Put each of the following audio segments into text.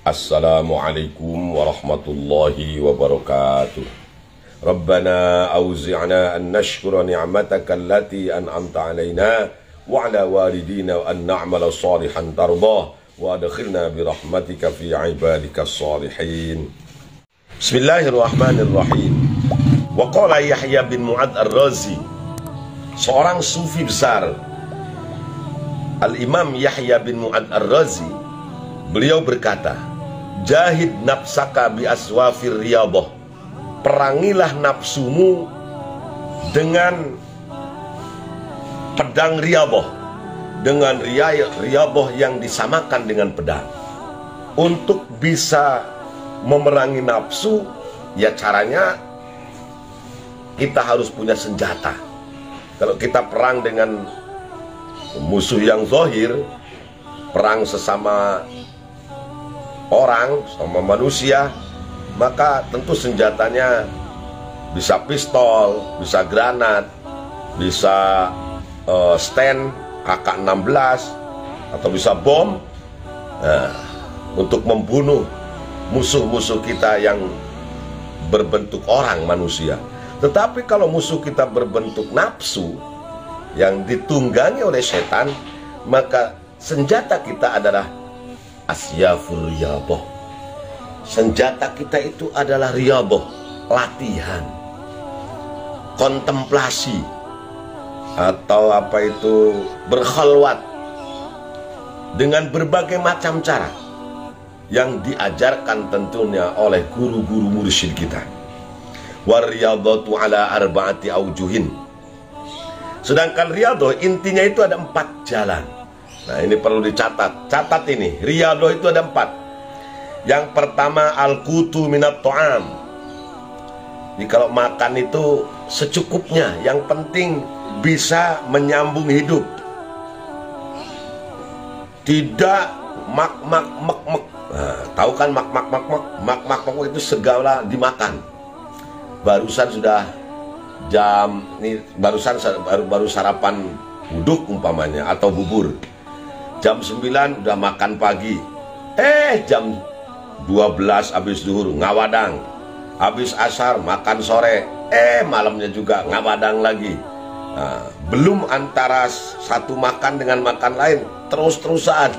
Assalamualaikum warahmatullahi wabarakatuh. Rabbana auzi'na an nashkura ni'mataka allati an'amta alaina wa ala walidina wa an na'mala salihan tardah wa adkhilna bi rahmatika fi ibadika salihin. Bismillahirrahmanirrahim. Wa qala Yahya bin Mu'adz ar-Razi, seorang sufi besar, Al-Imam Yahya bin Mu'adz ar-Razi, beliau berkata, jahid nafsaka bi aswafir riyadhah, perangilah nafsumu dengan pedang riyadhah, dengan riyadhah yang disamakan dengan pedang. Untuk bisa memerangi nafsu, ya caranya kita harus punya senjata. Kalau kita perang dengan musuh yang zahir, perang sesama orang, sama manusia, maka tentu senjatanya bisa pistol, bisa granat, bisa stand AK-16, atau bisa bom. Nah, untuk membunuh musuh-musuh kita yang berbentuk orang, manusia. Tetapi kalau musuh kita berbentuk nafsu yang ditunggangi oleh setan, maka senjata kita adalah asyafur riyadhah. Senjata kita itu adalah riyadhah, latihan, kontemplasi, atau apa itu, berkhalwat dengan berbagai macam cara yang diajarkan tentunya oleh guru-guru mursyid kita. Wariyadhatu ala arba'ati aujuhin. Sedangkan riyadhah intinya itu ada 4 jalan. Nah, ini perlu dicatat. Catat ini, riyadhah itu ada 4. Yang pertama, al-qutu minat ta'am. Jadi kalau makan itu secukupnya, yang penting bisa menyambung hidup. Tidak mak-mak. Nah, tahu kan mak-mak itu segala dimakan. Barusan sudah jam ini, baru sarapan uduk umpamanya, atau bubur. Jam 9 udah makan pagi. Jam 12 habis zuhur ngawadang. Habis asar makan sore. Malamnya juga ngawadang lagi. Nah, belum antara satu makan dengan makan lain, terus-terusan.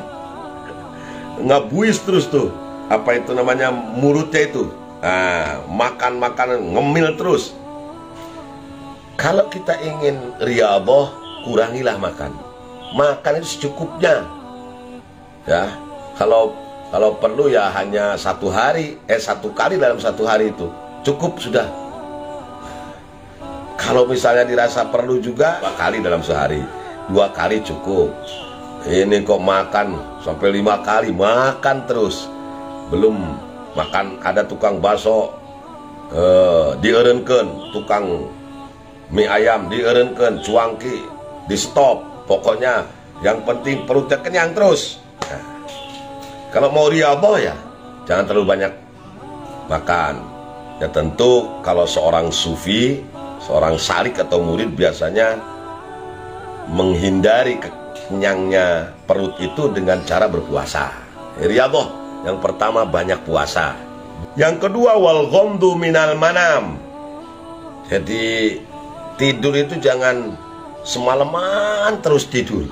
Ngabuis terus tuh. Apa itu namanya, mulutnya itu. Nah, makan ngemil terus. Kalau kita ingin riyadhah, kurangilah makan. Makan itu secukupnya. Ya, kalau perlu ya hanya satu kali dalam satu hari itu cukup sudah. Kalau misalnya dirasa perlu juga 2 kali dalam sehari, 2 kali cukup. Ini kok makan sampai 5 kali, makan terus. Belum makan, ada tukang bakso dieureunkeun, tukang mie ayam dieureunkeun, cuangki di stop. Pokoknya yang penting perutnya kenyang terus. Nah, kalau mau riyadhah ya jangan terlalu banyak makan. Ya tentu kalau seorang sufi, seorang salik atau murid biasanya menghindari kenyangnya perut itu dengan cara berpuasa. Riyadhah yang pertama banyak puasa. Yang kedua, wal ghamdu minal manam. Jadi tidur itu jangan semalaman terus tidur.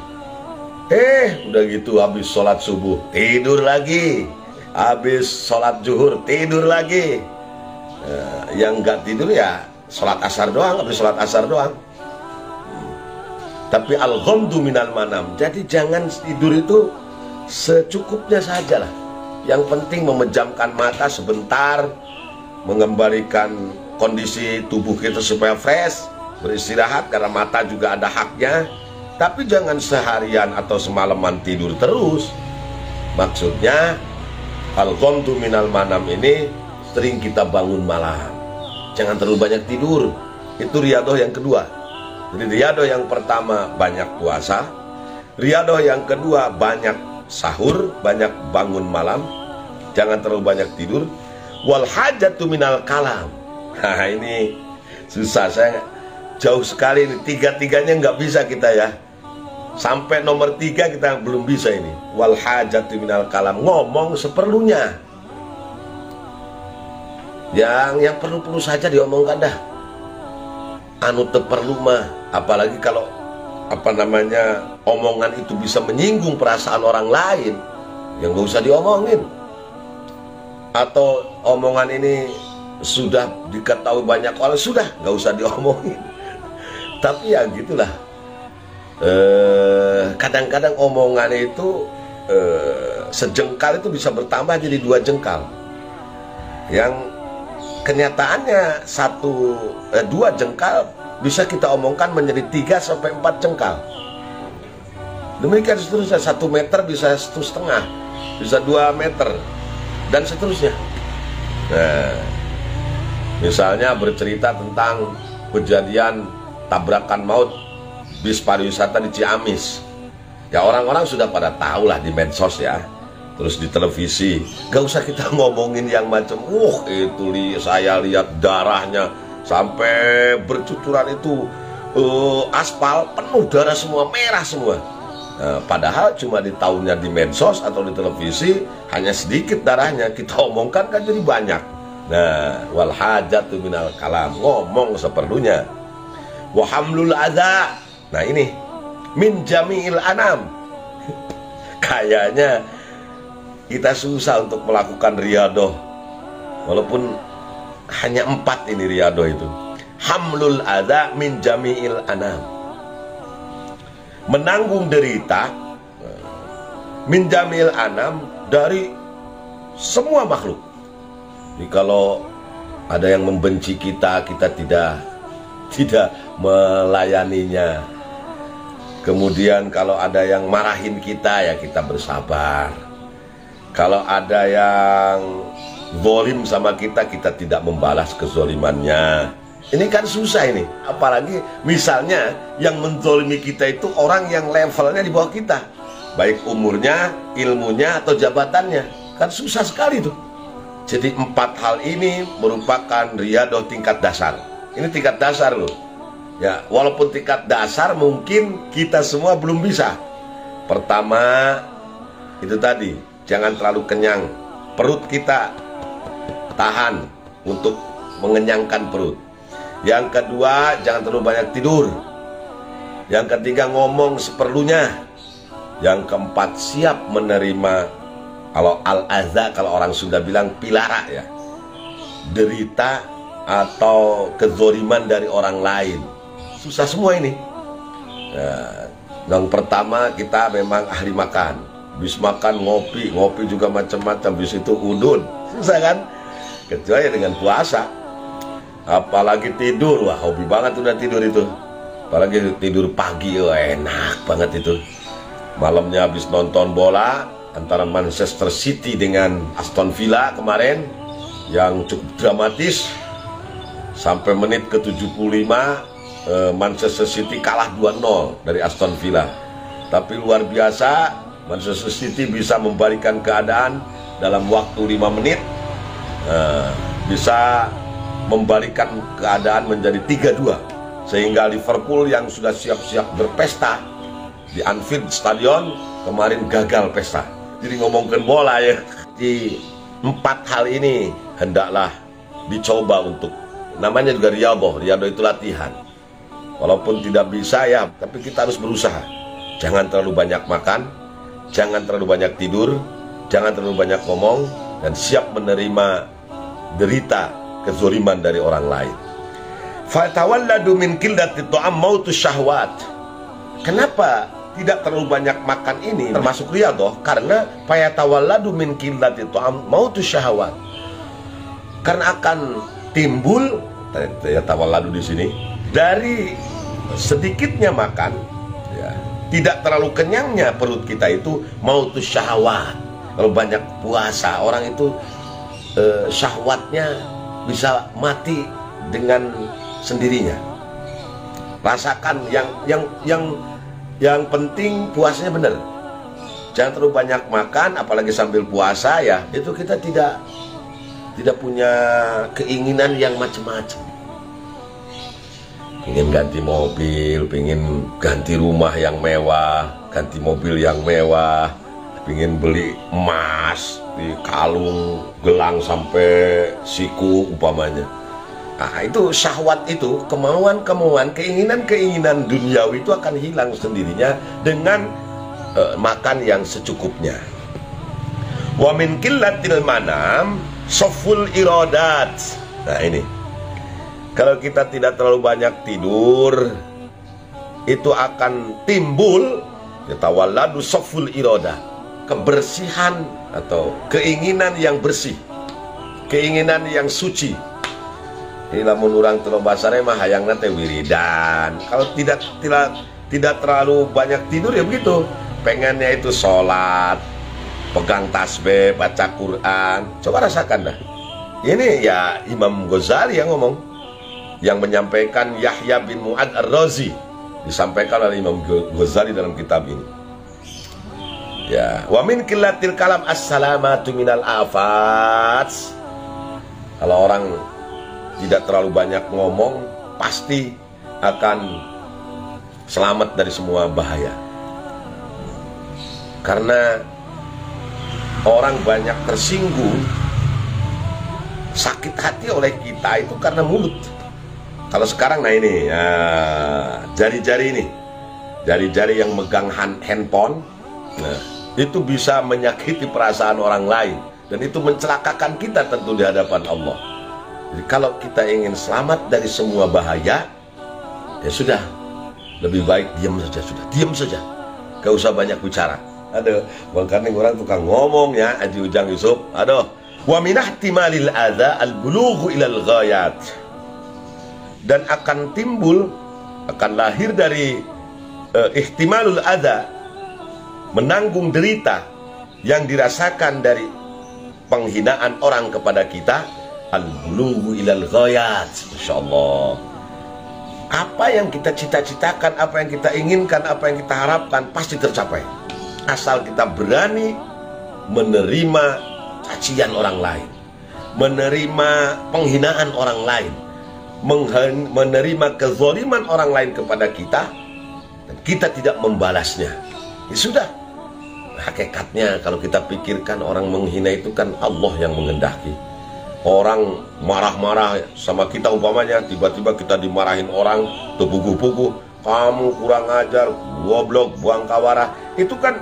Udah gitu habis sholat subuh tidur lagi, habis sholat zuhur tidur lagi. Yang nggak tidur ya sholat asar doang, habis sholat asar doang. Tapi al-ghamdu minal manam. Jadi jangan tidur itu secukupnya saja lah. Yang penting memejamkan mata sebentar, mengembalikan kondisi tubuh kita supaya fresh, beristirahat, karena mata juga ada haknya. Tapi jangan seharian atau semalaman tidur terus. Maksudnya al-ghamdu minal manam ini sering kita bangun malam. Jangan terlalu banyak tidur. Itu riyadhah yang kedua. Jadi riyadhah yang pertama banyak puasa, riyadhah yang kedua banyak sahur, banyak bangun malam, jangan terlalu banyak tidur. Wal hajatu minal kalam. Nah, ini susah, saya jauh sekali ini, tiga-tiganya nggak bisa kita ya. Sampai nomor 3 kita belum bisa ini. Wal hajatu minal kalam, ngomong seperlunya. yang perlu-perlu saja diomongkan dah. Anu perlu mah, apalagi kalau omongan itu bisa menyinggung perasaan orang lain, yang gak usah diomongin. Atau omongan ini sudah diketahui banyak orang, sudah gak usah diomongin. Tapi ya gitulah, kadang-kadang omongan itu sejengkal itu bisa bertambah jadi 2 jengkal, yang kenyataannya 2 jengkal bisa kita omongkan menjadi 3 sampai 4 jengkal. Demikian seterusnya, 1 meter bisa 1,5, bisa 2 meter, dan seterusnya. Nah, misalnya bercerita tentang kejadian tabrakan maut bis pariwisata di Ciamis. Ya orang-orang sudah pada tahu lah di medsos ya, terus di televisi. Gak usah kita ngomongin yang macam itu saya lihat darahnya sampai bercucuran itu, aspal penuh darah semua, merah semua. Nah, padahal cuma ditahunya di medsos atau di televisi hanya sedikit darahnya, kita omongkan kan jadi banyak. Nah, wal hajatu minal kalam, ngomong seperlunya. Wa hamlul adza, nah ini min jami'il anam. Kayaknya kita susah untuk melakukan riyadoh, walaupun hanya 4 ini riyadoh itu. Hamlul adza min jami'il anam, menanggung derita min jami'il anam, dari semua makhluk. Jadi kalau ada yang membenci kita, kita tidak melayaninya. Kemudian kalau ada yang marahin kita, ya kita bersabar. Kalau ada yang zalim sama kita, kita tidak membalas kezalimannya. Ini kan susah ini. Apalagi misalnya yang menzalimi kita itu orang yang levelnya di bawah kita, baik umurnya, ilmunya, atau jabatannya. Kan susah sekali tuh. Jadi 4 hal ini merupakan riyadoh tingkat dasar. Ini tingkat dasar loh. Ya, walaupun tingkat dasar mungkin kita semua belum bisa. Pertama, itu tadi, jangan terlalu kenyang. Perut kita tahan untuk mengenyangkan perut. Yang kedua, jangan terlalu banyak tidur. Yang ketiga, ngomong seperlunya. Yang keempat, siap menerima, kalau al-azza, kalau orang Sunda bilang pilara ya, derita atau kezoliman dari orang lain. Susah semua ini. Nah, yang pertama, kita memang ahli makan. Bis makan ngopi juga macam-macam. Bis itu udun, susah kan? Kecuali dengan puasa. Apalagi tidur, wah hobi banget udah tidur itu. Apalagi tidur pagi, wah enak banget itu. Malamnya habis nonton bola antara Manchester City dengan Aston Villa kemarin, yang cukup dramatis. Sampai menit ke 75 Manchester City kalah 2-0 dari Aston Villa. Tapi luar biasa, Manchester City bisa membalikan keadaan dalam waktu 5 menit, bisa membalikan keadaan menjadi 3-2, sehingga Liverpool yang sudah siap-siap berpesta di Anfield Stadion kemarin gagal pesta. Jadi ngomongin bola ya, di 4 hal ini hendaklah dicoba untuk, namanya juga riyadoh itu latihan. Walaupun tidak bisa ya, tapi kita harus berusaha. Jangan terlalu banyak makan, jangan terlalu banyak tidur, jangan terlalu banyak ngomong, dan siap menerima derita, kezoliman dari orang lain. Fatawalladu min qillati ta'am mautus syahwat. Kenapa tidak terlalu banyak makan ini termasuk riyadoh? Karena fayatawalladu min qillati ta'am mautus syahwat. Karena akan timbul, tawalladu di sini, dari sedikitnya makan, ya, tidak terlalu kenyangnya perut kita itu mautus syahwat. Kalau banyak puasa, orang itu syahwatnya bisa mati dengan sendirinya. Rasakan yang penting puasanya benar. Jangan terlalu banyak makan, apalagi sambil puasa ya. Itu kita tidak punya keinginan yang macam-macam. Ingin ganti mobil, ingin ganti rumah yang mewah, ganti mobil yang mewah, pingin beli emas di kalung, gelang sampai siku umpamanya. Nah, itu syahwat itu, kemauan-kemauan, keinginan-keinginan duniawi itu akan hilang sendirinya dengan makan yang secukupnya. Wa min qillatil manam saful iradat. Nah ini, kalau kita tidak terlalu banyak tidur, itu akan timbul yatawalladu saful iradah, kebersihan atau keinginan yang bersih, keinginan yang suci. Ini lamun urang teu basare mah hayangna teh wiridan. Kalau tidak terlalu banyak tidur ya begitu. Pengennya itu sholat, pegang tasbih, baca Quran. Coba rasakan dah. Ini ya Imam Ghazali yang ngomong, yang menyampaikan Yahya bin Mu'ad Ar-Razi, disampaikan oleh Imam Ghazali dalam kitab ini. Ya, wa min qillatil kalam as-salamatu minal afat. Kalau orang tidak terlalu banyak ngomong, pasti akan selamat dari semua bahaya. Karena orang banyak tersinggung, sakit hati oleh kita itu karena mulut. Kalau sekarang, nah ini, jari-jari ini, jari-jari yang megang handphone, nah, itu bisa menyakiti perasaan orang lain. Dan itu mencelakakan kita tentu di hadapan Allah. Jadi kalau kita ingin selamat dari semua bahaya, ya sudah, lebih baik diam saja, sudah diam saja, gak usah banyak bicara. Aduh, Bang Karning orang tukang ngomong ya, Haji Ujang Yusuf. Aduh, wa min ihtimalil adza al-bulughu ilal ghayat. Dan akan timbul, akan lahir dari ihtimalul adza, menanggung derita yang dirasakan dari penghinaan orang kepada kita. Al-bulughu ilal ghayat. Masya Allah. Apa yang kita cita-citakan, apa yang kita inginkan, apa yang kita harapkan pasti tercapai, asal kita berani menerima cacian orang lain, menerima penghinaan orang lain, menerima kezaliman orang lain kepada kita, dan kita tidak membalasnya. Ya sudah. Hakikatnya kalau kita pikirkan, orang menghina itu kan Allah yang mengendaki. Orang marah-marah sama kita umpamanya, tiba-tiba kita dimarahin orang, terpuguh-puguh, kamu kurang ajar, goblok, buang kawara. Itu kan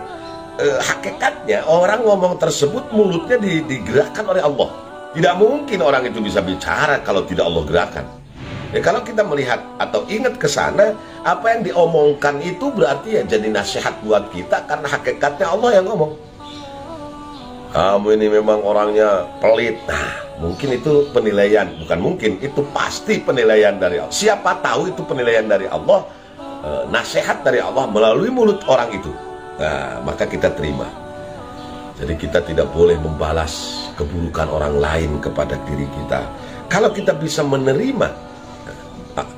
hakikatnya orang ngomong tersebut mulutnya digerakkan oleh Allah. Tidak mungkin orang itu bisa bicara kalau tidak Allah gerakan. Ya, kalau kita melihat atau ingat ke sana, apa yang diomongkan itu berarti ya jadi nasihat buat kita, karena hakikatnya Allah yang ngomong. Kamu ini memang orangnya pelit. Nah, mungkin itu penilaian, bukan mungkin, itu pasti penilaian dari Allah. Siapa tahu itu penilaian dari Allah, nasihat dari Allah melalui mulut orang itu. Nah, maka kita terima. Jadi kita tidak boleh membalas keburukan orang lain kepada diri kita. Kalau kita bisa menerima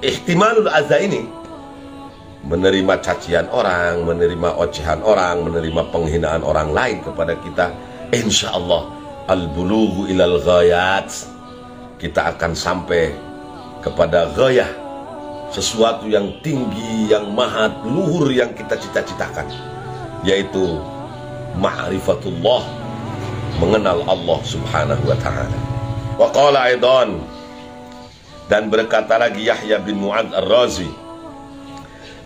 ihtimalul adza ini, menerima cacian orang, menerima ocehan orang, menerima penghinaan orang lain kepada kita, insya Allah al-bulughu ilal ghayat, kita akan sampai kepada ghayah, sesuatu yang tinggi, yang maha luhur, yang kita cita-citakan, yaitu ma'rifatullah, mengenal Allah subhanahu wa ta'ala. Wa qala aidan, dan berkata lagi Yahya bin Mu'ad Ar-Razi,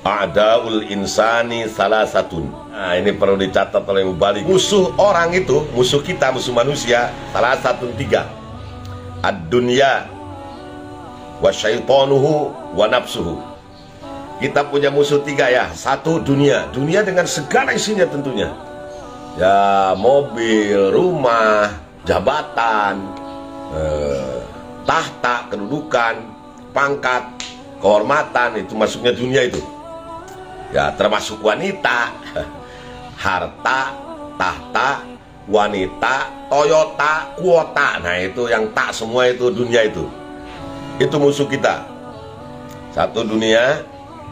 a'daul insani salasatun. Nah, ini perlu dicatat oleh mubalik. Musuh orang itu, musuh kita, musuh manusia, salasatun, 3. Ad-dunya wa syaitanuhu wa nafsuhu. Kita punya musuh 3 ya. 1, dunia. Dunia dengan segala isinya tentunya. Ya, mobil, rumah, jabatan, tahta, kedudukan, pangkat, kehormatan, itu masuknya dunia itu. Ya, termasuk wanita, harta, tahta, wanita, Toyota, kuota. Nah, itu yang tak semua itu dunia itu. Itu musuh kita. 1, dunia.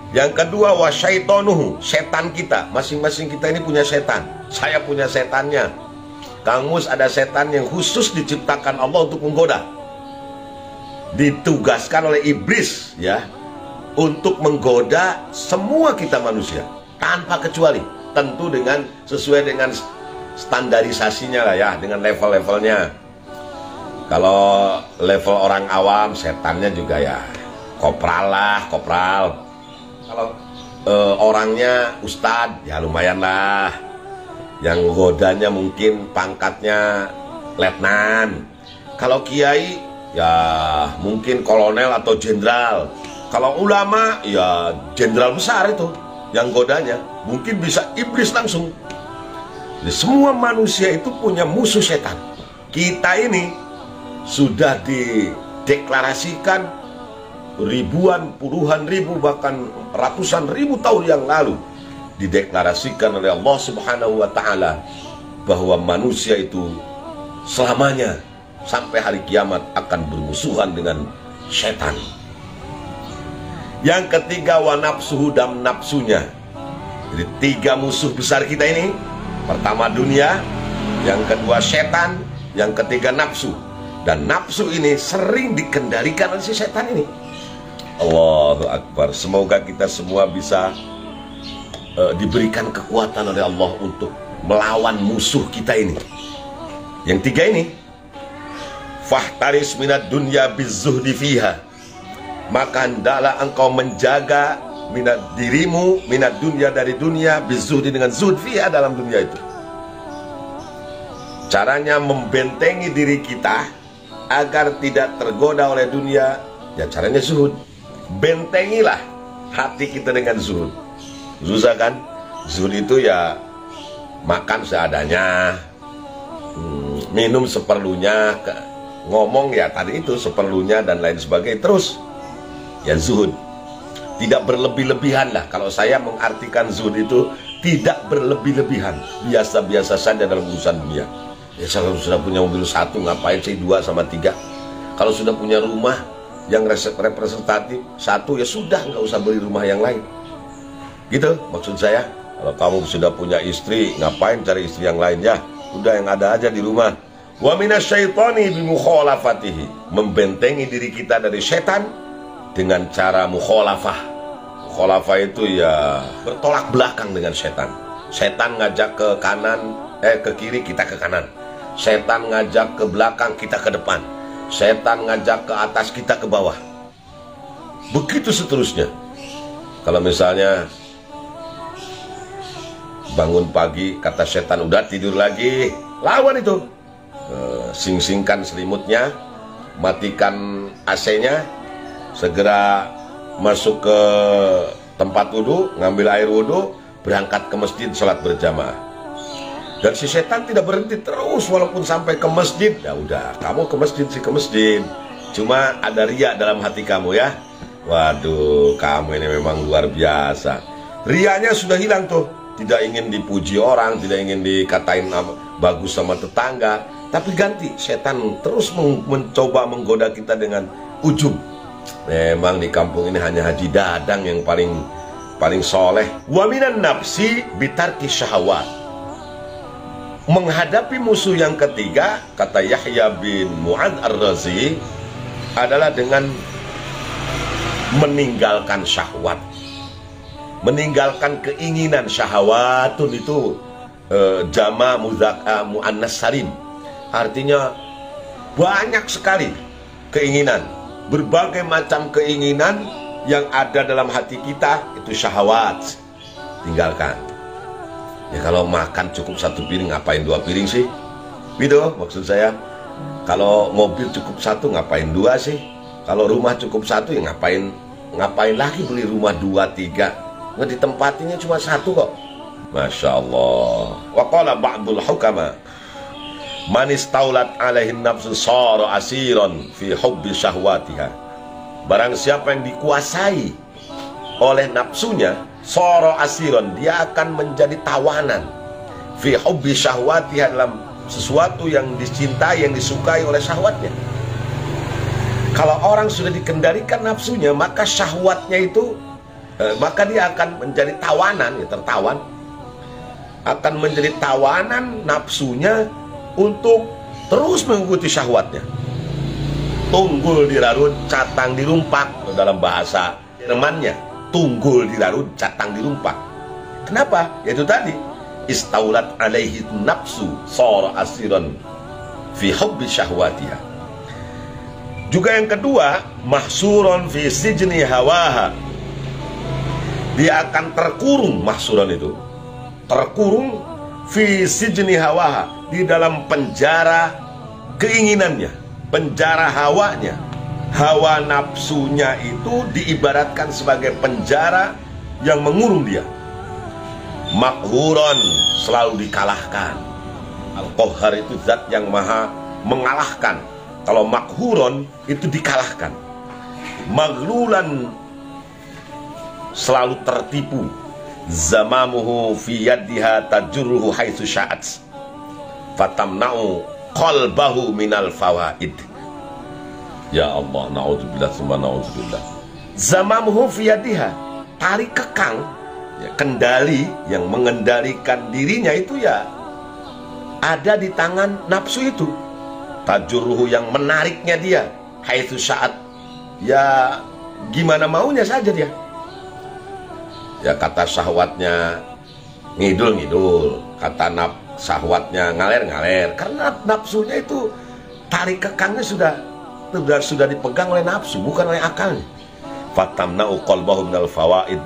Yang kedua, wasyaitonuhu, setan kita. Masing-masing kita ini punya setan. Saya punya setannya. Kang Mus ada setan yang khusus diciptakan Allah untuk menggoda. Ditugaskan oleh iblis ya, untuk menggoda semua kita manusia tanpa kecuali, tentu dengan sesuai dengan standarisasinya lah ya, dengan level-levelnya. Kalau level orang awam, setannya juga ya kopral lah, kopral. Kalau orangnya ustadz, ya lumayan lah. Yang godanya mungkin pangkatnya letnan. Kalau kiai, ya mungkin kolonel atau jenderal. Kalau ulama, ya jenderal besar itu. Yang godanya mungkin bisa iblis langsung. Jadi, semua manusia itu punya musuh setan. Kita ini sudah dideklarasikan ribuan, puluhan ribu, bahkan ratusan ribu tahun yang lalu, dideklarasikan oleh Allah Subhanahu wa Ta'ala bahwa manusia itu selamanya sampai hari kiamat akan bermusuhan dengan setan. Yang ketiga, wa nafsuhu, dan nafsunya. Jadi 3 musuh besar kita ini. Pertama dunia, yang kedua setan, yang ketiga nafsu. Dan nafsu ini sering dikendalikan oleh si setan ini. Allahu Akbar. Semoga kita semua bisa diberikan kekuatan oleh Allah untuk melawan musuh kita ini. Yang 3 ini, fahtaris minad dunya bizuhdi fiha. Maka hendaklah engkau menjaga minat dirimu, minat dunia, dari dunia, bizuhdi, dengan zuhud fiha, dalam dunia itu. Caranya membentengi diri kita agar tidak tergoda oleh dunia, ya caranya zuhud. Bentengilah hati kita dengan zuhud. Susah kan? Zuhud itu ya makan seadanya, minum seperlunya, ngomong ya tadi itu seperlunya dan lain sebagainya. Terus ya zuhud, tidak berlebih-lebihan lah. Kalau saya mengartikan zuhud itu tidak berlebih-lebihan, biasa-biasa saja dalam urusan dunia. Ya, kalau sudah punya mobil 1, ngapain sih 2 sama 3? Kalau sudah punya rumah yang representatif 1, ya sudah, nggak usah beli rumah yang lain. Gitu maksud saya. Kalau kamu sudah punya istri, ngapain cari istri yang lain? Ya udah, yang ada aja di rumah. Wa minasyaitani bimukhalafatihi, membentengi diri kita dari setan dengan cara mukhalafah. Mukhalafah itu ya bertolak belakang dengan setan. Setan ngajak ke kanan, ke kiri, kita ke kanan. Setan ngajak ke belakang, kita ke depan. Setan ngajak ke atas, kita ke bawah. Begitu seterusnya. Kalau misalnya bangun pagi, kata setan udah tidur lagi, lawan itu. Sing-singkan selimutnya, matikan AC-nya, segera masuk ke tempat wudhu, ngambil air wudhu, berangkat ke masjid, sholat berjamaah. Dan si setan tidak berhenti terus, walaupun sampai ke masjid. Ya udah, kamu ke masjid sih, ke masjid, cuma ada riya dalam hati kamu ya. Waduh, kamu ini memang luar biasa. Riyanya sudah hilang tuh. Tidak ingin dipuji orang, tidak ingin dikatain bagus sama tetangga, tapi ganti, setan terus mencoba menggoda kita dengan ujub. Memang di kampung ini hanya Haji Dadang yang paling soleh. Wa minan nafsi bitarki syahwat. Menghadapi musuh yang ketiga, kata Yahya bin Mu'adz Ar-Razi, adalah dengan meninggalkan syahwat, meninggalkan keinginan. Syahwatun itu jama muannas salim, artinya banyak sekali keinginan, berbagai macam keinginan yang ada dalam hati kita, itu syahwat. Tinggalkan. Ya kalau makan cukup 1 piring, ngapain 2 piring sih? Gitu maksud saya. Kalau mobil cukup 1, ngapain 2 sih? Kalau rumah cukup 1, ya ngapain lagi beli rumah 2, 3? Nggak, ditempatinya cuma 1 kok. Masya Allah. Wa qala ba'dul hukama, man istaulat alaihi nafsu sara asiran fi hubbi syahwatiha. Barang siapa yang dikuasai oleh nafsunya, sara asiran, dia akan menjadi tawanan fi hubbi syahwatiha, dalam sesuatu yang dicintai, yang disukai oleh syahwatnya. Kalau orang sudah dikendalikan nafsunya, maka syahwatnya itu maka dia akan menjadi tawanan, ya tertawan, akan menjadi tawanan nafsunya untuk terus mengikuti syahwatnya. Tunggul dirarut, catang dirumpak, dalam bahasa Jermannya. Tunggul dirarut, catang dirumpak. Kenapa? Yaitu tadi, istaulat alaihi nafsu sara asiran fi hubbi syahwatiha. Juga yang kedua, mahsuron fi sijni hawaha. Dia akan terkurung, mahsuron itu terkurung fi sijni hawaha, di dalam penjara keinginannya, penjara hawanya. Hawa nafsunya itu diibaratkan sebagai penjara yang mengurung dia. Makhuron, selalu dikalahkan. Al-Qahhar itu zat yang maha mengalahkan. Kalau makhuron itu dikalahkan. Maghlulan, selalu tertipu. Zamamuhu fi yadiha tajurruhu haitsu sya'at fatamna'u qalbahu minal fawaid. Ya Allah, na'udzubillah summa na'udzubillah. Zamamuhu fi yadiha, tarik kekang, ya, kendali yang mengendalikan dirinya itu ya ada di tangan nafsu itu. Tajurruhu, yang menariknya dia, haitsu sya'at, ya gimana maunya saja dia. Ya kata syahwatnya ngidul-ngidul, kata syahwatnya ngaler-ngaler, karena nafsunya itu tarik kekangnya sudah dipegang oleh nafsu, bukan oleh akalnya. Fatamna'u qalbahu minal fawaid,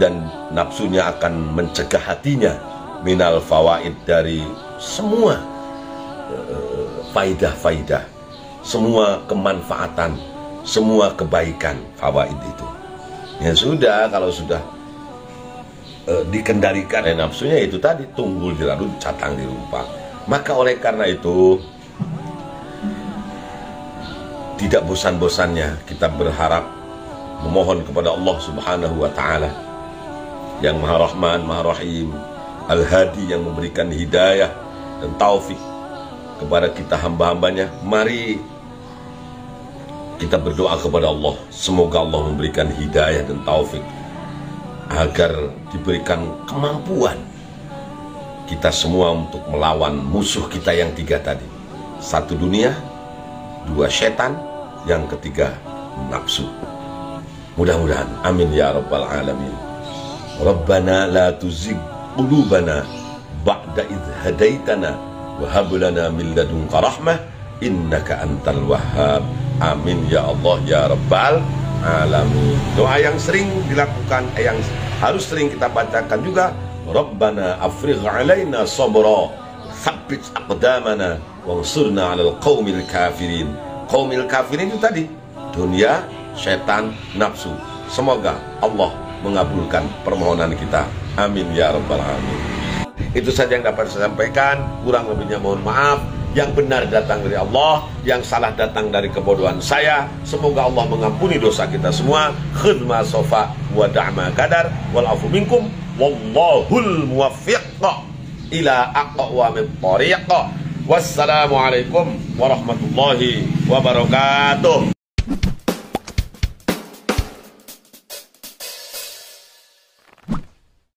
dan nafsunya akan mencegah hatinya minal fawaid, dari semua faidah-faidah, semua kemanfaatan, semua kebaikan. Fawaid itu ya sudah, kalau sudah dikendalikan oleh nafsunya, itu tadi tunggul dirarut, catang dirumpak. Maka oleh karena itu tidak bosan-bosannya kita berharap, memohon kepada Allah Subhanahu wa Ta'ala yang Maha Rahman, Maha Rahim, Al-Hadi, yang memberikan hidayah dan taufik kepada kita hamba-hambanya. Mari kita berdoa kepada Allah, semoga Allah memberikan hidayah dan taufik, agar diberikan kemampuan kita semua untuk melawan musuh kita yang tiga tadi. Satu, dunia; dua, setan; yang ketiga, nafsu. Mudah-mudahan, amin ya rabbal alamin. Rabbana la tuzigh qulubana ba'da idh hadaitana wa hab lana min ladunka rahmah innaka antal wahhab. Amin ya Allah ya rabbal alamin. Doa yang sering dilakukan, yang harus sering kita bacakan juga, Rabbana afrigh alaina sabra tsabbit aqdamana wansurna 'alal qaumil kafirin. Qaumil kafirin itu tadi dunia, setan, nafsu. Semoga Allah mengabulkan permohonan kita. Amin ya rabbal alamin. Itu saja yang dapat saya sampaikan, kurang lebihnya mohon maaf. Yang benar datang dari Allah, yang salah datang dari kebodohan saya. Semoga Allah mengampuni dosa kita semua. Khidma sofa wa da'ma kadar wal afu minkum wallahul muwaffiq ila aqwamit thariq. Wassalamualaikum warahmatullahi wabarakatuh.